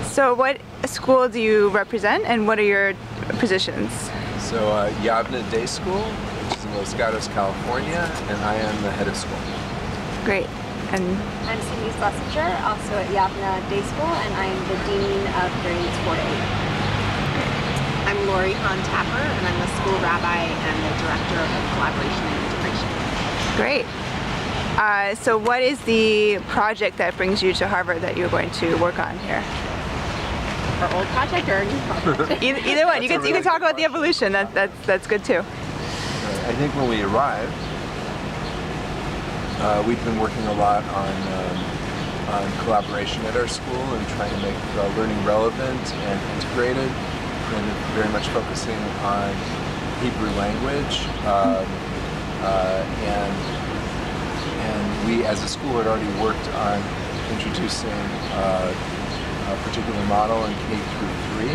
So what school do you represent and what are your positions? So Yavneh Day School, which is in Los Gatos, California, and I am the head of school. Great. And I'm Cindy Schlesinger, also at Yavneh Day School, and I am the Dean of grades 4 to 8. I'm Lori Hahn-Tapper, and I'm the school rabbi and the director of collaboration and integration. great. So what is the project that brings you to Harvard that you're going to work on here? Our old project or our new project? Either one. You can talk about the evolution. That's good too. I think when we arrived, we've been working a lot on collaboration at our school and trying to make learning relevant and integrated, and very much focusing on Hebrew language. And we, as a school, had already worked on introducing a particular model in K through 3,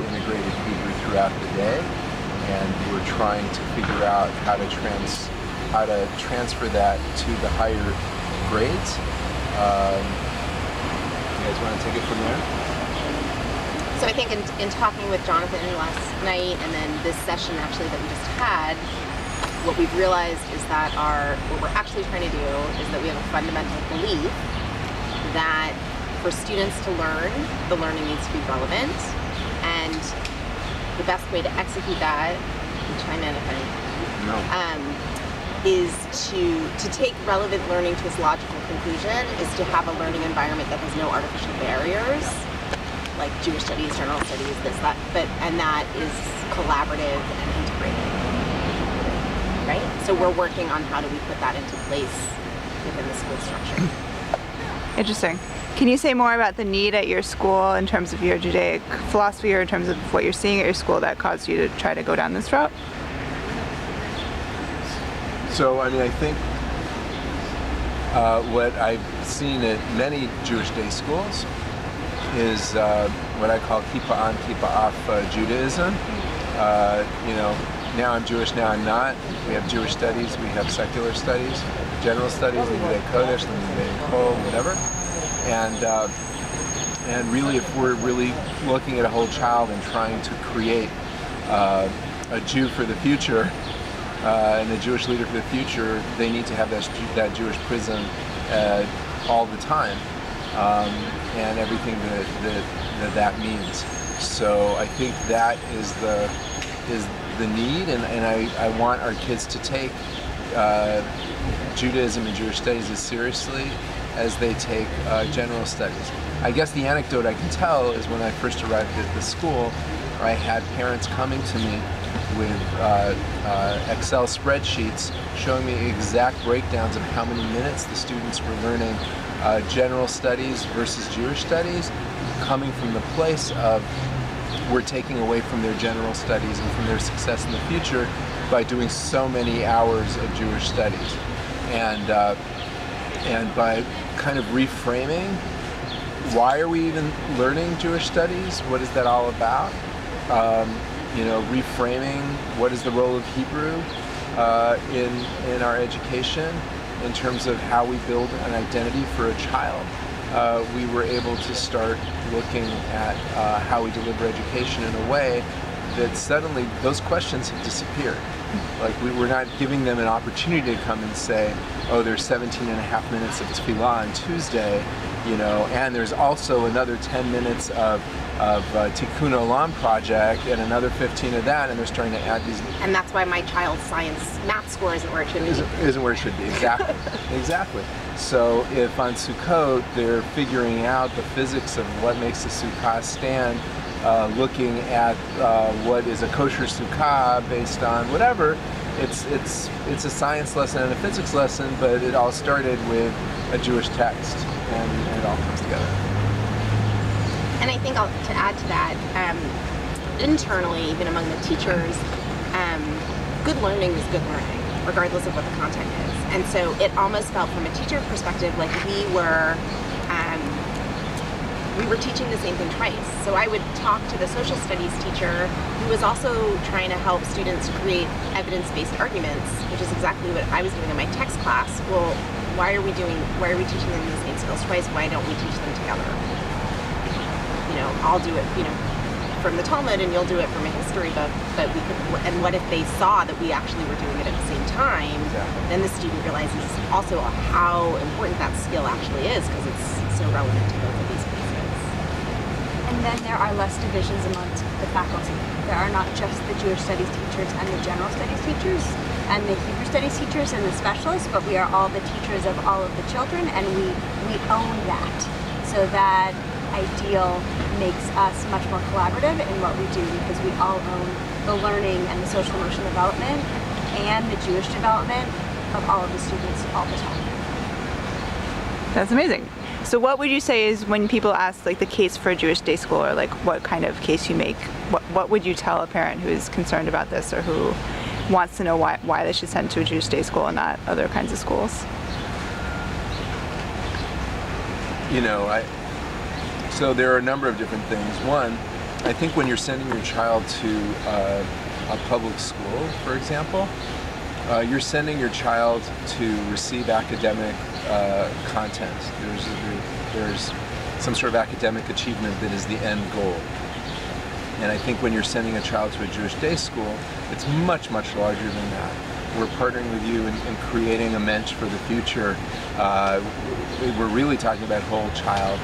integrated Hebrew throughout the day, and we're trying to figure out how to transfer that to the higher grades. You guys want to take it from there? So I think in talking with Jonathan last night, and then this session actually that we just had, what we've realized is that what we're actually trying to do is that we have a fundamental belief that for students to learn, the learning needs to be relevant, and the best way to execute that, chime in if is to take relevant learning to its logical conclusion, is to have a learning environment that has no artificial barriers, like Jewish studies, general studies, this, that, and that is collaborative and integrated. Right? So we're working on how do we put that into place within the school structure. Interesting. Can you say more about the need at your school in terms of your Judaic philosophy or in terms of what you're seeing at your school that caused you to try to go down this route? So, I mean, I think what I've seen at many Jewish day schools is what I call kippah on, kippah off Judaism. Now I'm Jewish, now I'm not. We have Jewish studies, we have secular studies, general studies, Limmudei Kodesh, Limmudei Kol, whatever. And really, if we're really looking at a whole child and trying to create a Jew for the future and a Jewish leader for the future, they need to have that Jewish prism all the time, and everything that means. So I think that is the need, and I want our kids to take Judaism and Jewish studies as seriously as they take general studies. I guess the anecdote I can tell is when I first arrived at the school, I had parents coming to me with Excel spreadsheets showing me exact breakdowns of how many minutes the students were learning general studies versus Jewish studies, coming from the place of we're taking away from their general studies and from their success in the future by doing so many hours of Jewish studies. And by kind of reframing, why are we even learning Jewish studies? What is that all about? Reframing what is the role of Hebrew in our education in terms of how we build an identity for a child. We were able to start looking at how we deliver education in a way that suddenly those questions have disappeared. Like we were not giving them an opportunity to come and say, oh, there's 17 and a half minutes of tefillah on Tuesday, and there's also another 10 minutes of Tikkun Olam project and another 15 of that, and they're starting to add these. And that's why my child's math score isn't where it should be. Isn't where it should be, exactly. Exactly. So if on Sukkot they're figuring out the physics of what makes a sukkah stand, looking at what is a kosher sukkah based on whatever, it's a science lesson and a physics lesson, but it all started with a Jewish text, and it all comes together. And I think to add to that, internally, even among the teachers, good learning is good learning, regardless of what the content is. And so it almost felt from a teacher perspective like we were teaching the same thing twice. So I would talk to the social studies teacher who was also trying to help students create evidence-based arguments, which is exactly what I was doing in my text class. Well, why are we teaching them the same skills twice? Why don't we teach them together? I'll do it, from the Talmud, and you'll do it from a history book, but we could, and what if they saw that we actually were doing it at the same time? Exactly. Then the student realizes also how important that skill actually is, because it's so relevant to both of these pieces. And then there are less divisions amongst the faculty. There are not just the Jewish studies teachers and the general studies teachers and the Hebrew studies teachers and the specialists, but we are all the teachers of all of the children, and we own that. So that ideal makes us much more collaborative in what we do, because we all own the learning and the social emotional development and the Jewish development of all of the students all the time. That's amazing. So what would you say is, when people ask like the case for a Jewish day school, or like what kind of case you make, what would you tell a parent who is concerned about this, or who wants to know why they should send to a Jewish day school and not other kinds of schools? So there are a number of different things. One, I think when you're sending your child to a public school, for example, you're sending your child to receive academic content. There's some sort of academic achievement that is the end goal. And I think when you're sending a child to a Jewish day school, it's much, much larger than that. We're partnering with you in creating a mensch for the future. We're really talking about whole child,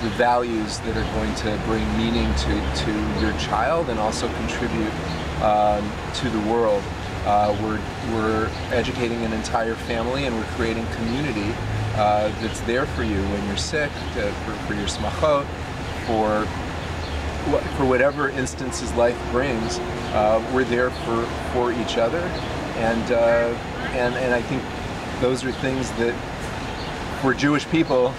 the values that are going to bring meaning to your child and also contribute to the world. We're educating an entire family, and we're creating community that's there for you when you're sick, for your smachot, for whatever instances life brings. We're there for each other, and I think those are things that, for Jewish people,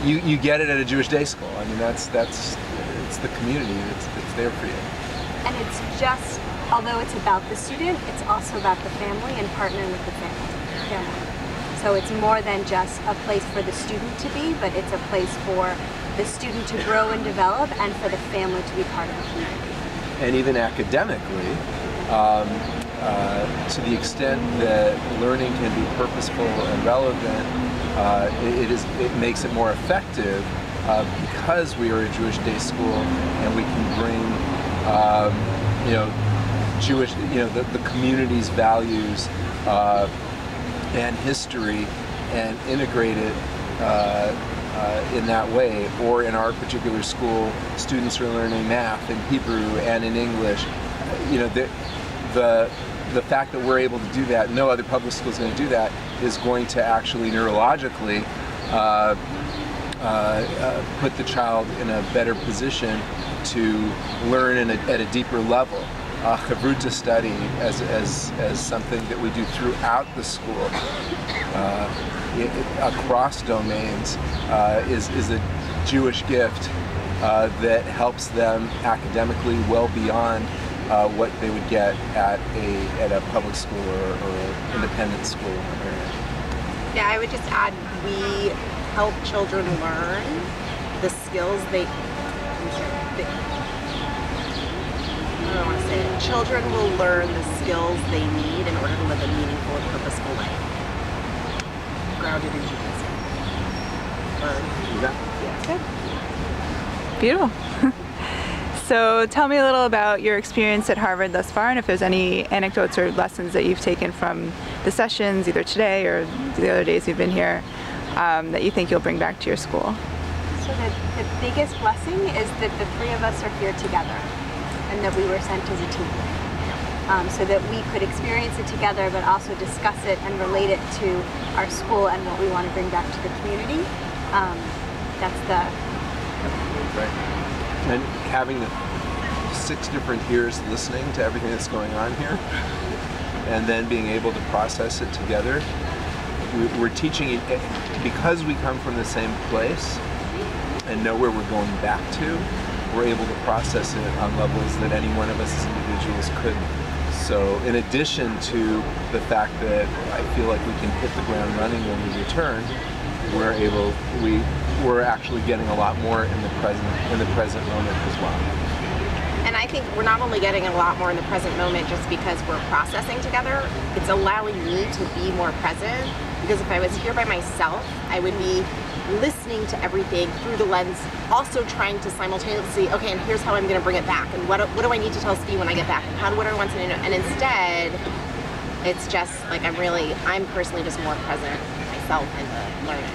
you get it at a Jewish day school. I mean, it's the community that's there for you. And it's just, although it's about the student, it's also about the family and partnering with the family. So it's more than just a place for the student to be, but it's a place for the student to grow and develop, and for the family to be part of the community. And even academically, to the extent that learning can be purposeful and relevant, it makes it more effective because we are a Jewish day school, and we can bring Jewish, the community's values and history, and integrate it in that way. Or in our particular school, students are learning math in Hebrew and in English. The fact that we're able to do that, no other public school is going to do that, is going to actually neurologically put the child in a better position to learn at a deeper level. Chavruta study as something that we do throughout the school, across domains, is a Jewish gift that helps them academically well beyond what they would get at a public school or an independent school. Yeah, I would just add, we help children learn the skills children will learn the skills they need in order to live a meaningful and purposeful life, grounded in Judaism. Beautiful. So tell me a little about your experience at Harvard thus far, and if there's any anecdotes or lessons that you've taken from the sessions, either today or the other days you've been here, that you think you'll bring back to your school. So the biggest blessing is that the three of us are here together, and that we were sent as a team, so that we could experience it together, but also discuss it and relate it to our school and what we want to bring back to the community. That's the... Right. And having the 6 different ears listening to everything that's going on here, and then being able to process it together. We're teaching it because we come from the same place and know where we're going back to. We're able to process it on levels that any one of us as individuals couldn't. So in addition to the fact that I feel like we can hit the ground running when we return, we're actually getting a lot more in the present moment as well. And I think we're not only getting a lot more in the present moment just because we're processing together, it's allowing me to be more present Because if I was here by myself, I would be listening to everything through the lens, also trying to simultaneously, okay, and here's how I'm going to bring it back, and what do I need to tell Steve when I get back, and what do I want to know? And instead, it's just like I'm personally just more present myself in the learning.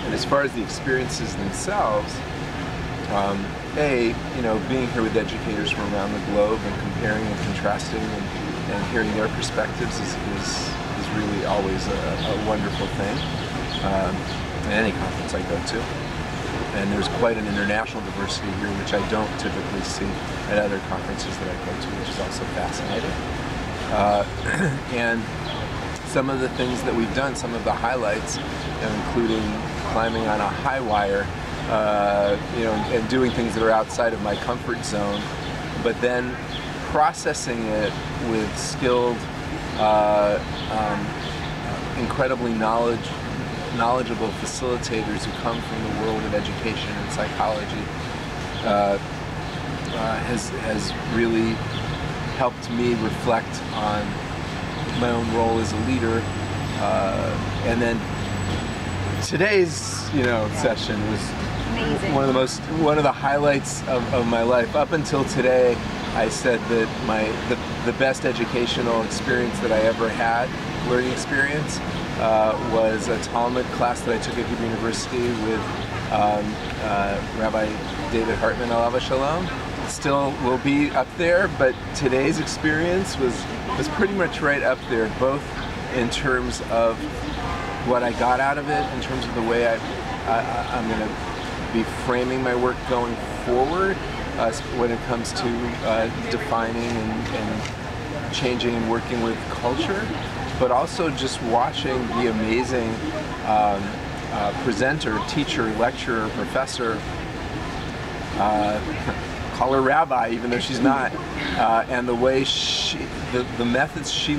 And as far as the experiences themselves, being here with educators from around the globe and comparing and contrasting and hearing their perspectives is really always a wonderful thing. In any conference I go to. And there's quite an international diversity here, which I don't typically see at other conferences that I go to, which is also fascinating. And some of the things that we've done, some of the highlights, including climbing on a high wire, and doing things that are outside of my comfort zone, but then processing it with skilled, incredibly knowledgeable facilitators who come from the world of education and psychology has really helped me reflect on my own role as a leader. And then today's session was Amazing. one of the highlights of my life. Up until today, I said that the best educational experience that I ever had, learning experience, was a Talmud class that I took at Hebrew University with Rabbi David Hartman, Alav Shalom. Still will be up there, but today's experience was pretty much right up there, both in terms of what I got out of it, in terms of the way I'm going to be framing my work going forward when it comes to defining and changing and working with culture, but also just watching the amazing presenter, teacher, lecturer, professor, call her rabbi even though she's not, and the way the methods she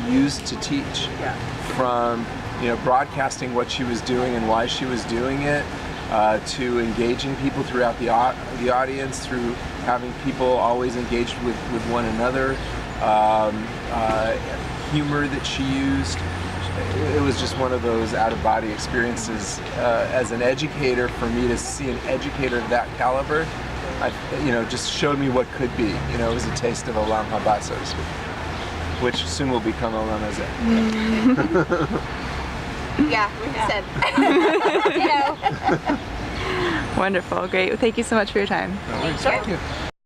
used to teach, from broadcasting what she was doing and why she was doing it, to engaging people throughout the audience, through having people always engaged with one another, humor that she used. It was just one of those out-of-body experiences. As an educator, for me to see an educator of that caliber, just showed me what could be. It was a taste of Olam Haba, so to speak, which soon will become Olam Hazeh. Yeah, we said. Wonderful, great. Thank you so much for your time. Thank you.